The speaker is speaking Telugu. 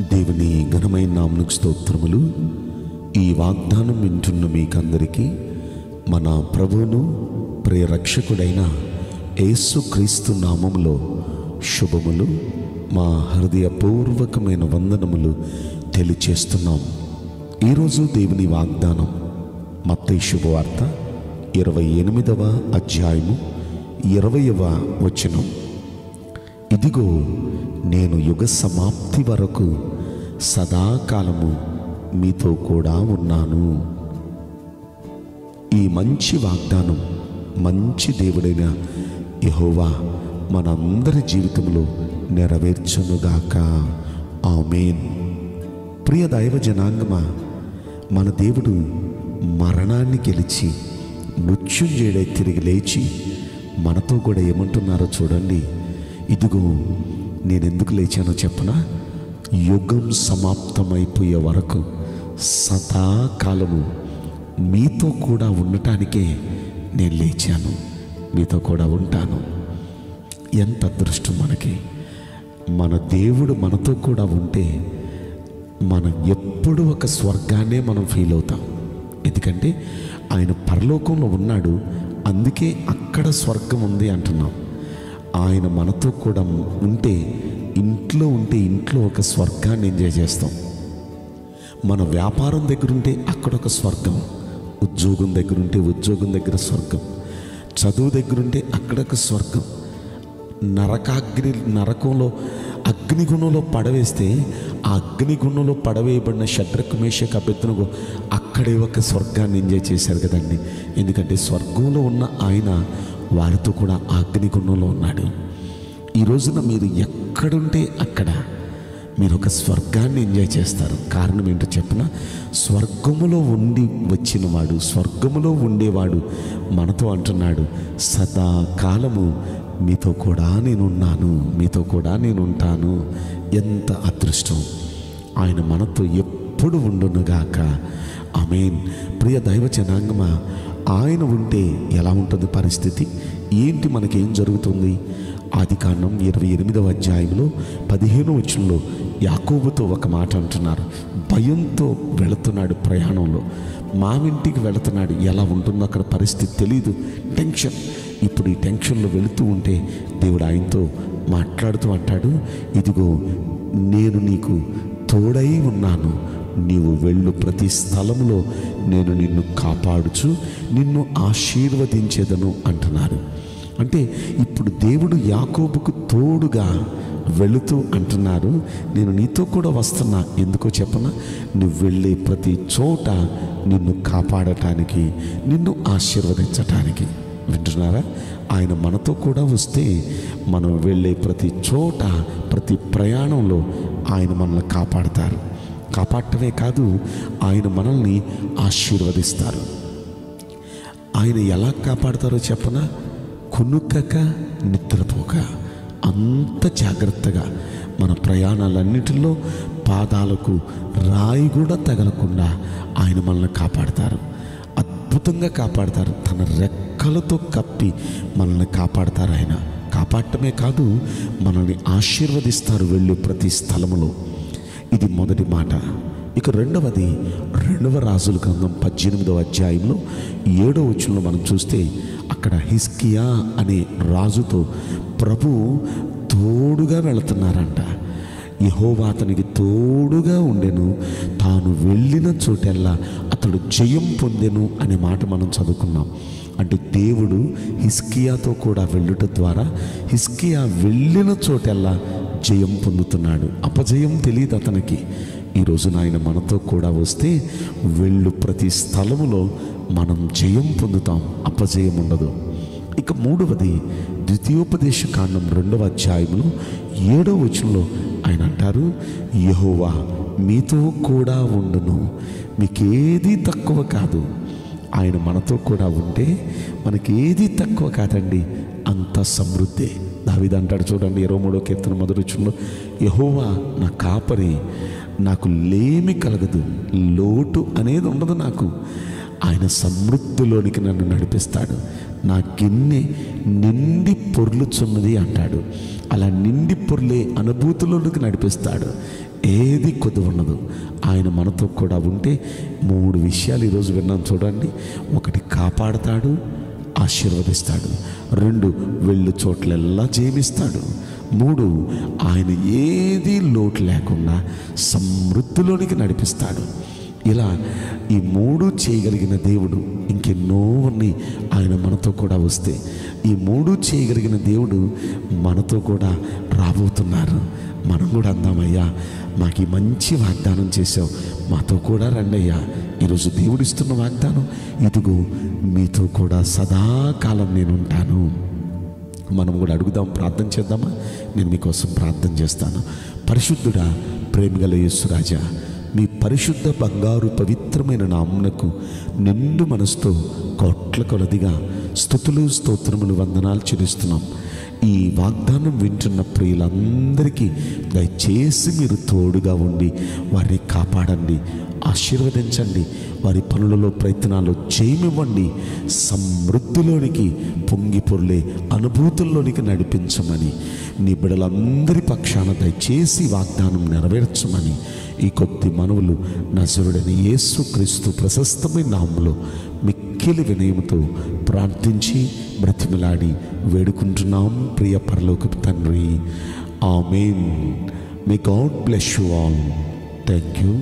దేవుని ఘనమైన నామమునకు స్తోత్రములు. ఈ వాగ్దానం వింటున్న మీకందరికీ మన ప్రభువును ప్రియరక్షకుడైన యేసుక్రీస్తు నామములో శుభములు, మా హృదయపూర్వకమైన వందనములు తెలియచేస్తున్నాం. ఈరోజు దేవుని వాగ్దానం మత్తయి శుభవార్త 28వ అధ్యాయము 20వ వచనం. ఇదిగో నేను యుగ సమాప్తి వరకు సదాకాలము మీతో కూడా ఉన్నాను. ఈ మంచి వాగ్దానం మంచి దేవుడైన యెహోవా మనందరి జీవితంలో నెరవేర్చునుగాక. ఆమేన్. ప్రియ దైవ జనాంగమా, మన దేవుడు మరణాన్ని గెలిచి మృత్యుంజయుడై తిరిగి లేచి మనతో కూడా ఏమంటున్నారో చూడండి. ఇదిగో నేనెందుకు లేచానో చెప్పనా? యుగం సమాప్తమైపోయే వరకు సదాకాలము మీతో కూడా ఉండటానికే నేను లేచాను, మీతో కూడా ఉంటాను. ఎంత అదృష్టం మనకి! మన దేవుడు మనతో కూడా ఉంటే మనం ఎప్పుడు ఒక స్వర్గాన్నే మనం ఫీల్ అవుతాం. ఎందుకంటే ఆయన పరలోకంలో ఉన్నాడు, అందుకే అక్కడ స్వర్గం ఉంది అంటున్నాం. ఆయన మనతో కూడా ఉంటే ఇంట్లో ఒక స్వర్గాన్ని ఎంజాయ్ చేస్తాం. మన వ్యాపారం దగ్గర ఉంటే అక్కడ ఒక స్వర్గం, ఉద్యోగం దగ్గర ఉంటే ఉద్యోగం దగ్గర స్వర్గం, చదువు దగ్గర ఉంటే అక్కడ ఒక స్వర్గం, నరకంలో అగ్నిగుణంలో పడవేస్తే ఆ అగ్నిగుణంలో పడవేయబడిన షడ్రకు మేషకు అబేద్నెగో అక్కడే ఒక స్వర్గాన్ని ఎంజాయ్ చేశారు కదండి. ఎందుకంటే స్వర్గంలో ఉన్న ఆయన వారితో కూడా అగ్నిగుణంలో ఉన్నాడు. ఈ రోజున మీరు ఎక్కడుంటే అక్కడ మీరు ఒక స్వర్గాన్ని ఎంజాయ్ చేస్తారు. కారణం ఏంటో చెప్పిన, స్వర్గములో ఉండి వచ్చినవాడు, స్వర్గములో ఉండేవాడు మనతో అంటున్నాడు, సదాకాలము మీతో కూడా నేనున్నాను, మీతో కూడా నేను ఉంటాను. ఎంత అదృష్టం! ఆయన మనతో ఎప్పుడు ఉండునుగాక. ఆమేన్. ప్రియ దైవ జనాంగమా, ఆయన ఉంటే ఎలా ఉంటుంది పరిస్థితి? ఏంటి, మనకేం జరుగుతుంది? ఆదికాండం 28వ అధ్యాయంలో 15వ వచనంలో యాకోబుతో ఒక మాట అంటున్నారు. భయంతో వెళుతున్నాడు, ప్రయాణంలో మావింటికి వెళుతున్నాడు. ఎలా ఉంటుందో అక్కడ పరిస్థితి తెలియదు, టెన్షన్. ఇప్పుడు ఈ టెన్షన్లో వెళుతూ ఉంటే దేవుడు ఆయనతో మాట్లాడుతూ అంటాడు, ఇదిగో నేను నీకు తోడై ఉన్నాను, నీవు వెళ్ళు ప్రతి స్థలంలో నేను నిన్ను కాపాడుచు నిన్ను ఆశీర్వదించేదను అంటున్నారు. అంటే ఇప్పుడు దేవుడు యాకోబుకు తోడుగా వెళుతూ అంటున్నారు, నేను నీతో కూడా వస్తున్నా. ఎందుకో చెప్పనా? నువ్వు వెళ్ళే ప్రతి చోట నిన్ను కాపాడటానికి, నిన్ను ఆశీర్వదించటానికి. వింటున్నారా? ఆయన మనతో కూడా వస్తే మనం వెళ్ళే ప్రతి చోట, ప్రతి ప్రయాణంలో ఆయన మనల్ని కాపాడతారు. కాపాడటమే కాదు, ఆయన మనల్ని ఆశీర్వదిస్తారు. ఆయన ఎలా కాపాడతారో చెప్పనా? కునుకక నిద్రపోక అంత జాగ్రత్తగా మన ప్రయాణాలన్నిటిలో పాదాలకు రాయి కూడా తగలకుండా ఆయన మనల్ని కాపాడతారు. అద్భుతంగా కాపాడతారు. తన రెక్కలతో కప్పి మనల్ని కాపాడతారు. ఆయన కాపాడటమే కాదు, మనల్ని ఆశీర్వదిస్తారు వెళ్ళే ప్రతి స్థలములో. ఇది మొదటి మాట. ఇక రెండవది, 2వ రాజుల గ్రంథం 18వ అధ్యాయంలో 7వ వచనంలో మనం చూస్తే అక్కడ హిజ్కియా అనే రాజుతో ప్రభు తోడుగా వెళుతున్నారంట. యెహోవా అతనికి తోడుగా ఉండెను, తాను వెళ్ళిన చోటెల్లా అతడు జయం పొందెను అనే మాట మనం చదువుకున్నాం. అంటే దేవుడు హిజ్కియాతో కూడా వెళ్ళుట ద్వారా హిజ్కియా వెళ్ళిన చోటెల్లా జయం పొందుతున్నాడు. అపజయం తెలియదు అతనికి. ఈ రోజున ఆయన మనతో కూడా వస్తే వెళ్ళు ప్రతి స్థలములో మనం జయం పొందుతాం, అపజయం ఉండదు. ఇక మూడవది, ద్వితీయోపదేశ కాండం 2వ అధ్యాయంలో 7వ వచనంలో ఆయన అంటారు, యెహోవా మీతో కూడా ఉండును, మీకేది తక్కువ కాదు. ఆయన మనతో కూడా ఉంటే మనకేది తక్కువ కాదండి, అంత సమృద్ధి. దావీదు అంటాడు చూడండి 23వ కీర్తన మొదటి వచనంలో, యెహోవా నా కాపరి, నాకు లేమి కలగదు, లోటు అనేది ఉండదు నాకు. ఆయన సమృద్ధిలోనికి నన్ను నడిపిస్తాడు. నా గిన్నె నిండి పొర్లుచున్నది అంటాడు. అలా నిండి పొర్లే అనుభూతుల్లోకి నడిపిస్తాడు. ఏది కొద్ది ఉండదు. ఆయన మనతో కూడా ఉంటే 3 విషయాలు ఈరోజు విన్నాం చూడండి. 1, కాపాడతాడు, ఆశీర్వదిస్తాడు. 2, వెళ్ళు చోట్లెల్లా జీవిస్తాడు. 3, ఆయన ఏది లోటు లేకుండా సమృద్ధిలోనికి నడిపిస్తాడు. ఇలా ఈ 3 చేయగలిగిన దేవుడు ఇంకెన్నో ఉన్నాయి. ఆయన మనతో కూడా వస్తే ఈ 3 చేయగలిగిన దేవుడు మనతో కూడా రాబోతున్నారు. మనం కూడా అందామయ్యా, మాకు ఈ మంచి వాగ్దానం చేసావు, మాతో కూడా రండయ్యా. ఈరోజు దేవుడిస్తున్న వాగ్దానం, ఇదిగో మీతో కూడా సదాకాలం నేను ఉంటాను. మనం కూడా అడుగుదాం, ప్రార్థన చేద్దామా? నేను మీకోసం ప్రార్థన చేస్తాను. పరిశుద్ధుడా, ప్రేమగల యేసురాజా, మీ పరిశుద్ధ బంగారు పవిత్రమైన నామమునకు నిండు మనసుతో కోట్ల కొలదిగా స్తుతులు, స్తోత్రములు, వందనాలు చెల్లిస్తున్నాం. ఈ వాగ్దానం వింటున్న ప్రియులందరికీ దయచేసి మీరు తోడుగా ఉండి వారిని కాపాడండి, ఆశీర్వదించండి. వారి పనులలో, ప్రయత్నాలు జయమివ్వండి. సమృద్ధిలోనికి, పొంగి పొర్లే అనుభూతుల్లోనికి నడిపించమని, నీ బిడ్డలందరి పక్షాన దయచేసి వాగ్దానం నెరవేర్చమని ఈ కొద్ది మనవులు నజరుడైన యేసుక్రీస్తు ప్రశస్తమైన నామములో మిక్కిలి వినయముతో ప్రార్థించి బ్రతిమలాడి వేడుకుంటున్నాం ప్రియ పరలోకపు తండ్రి. ఆమేన్. May God bless you all. Thank you.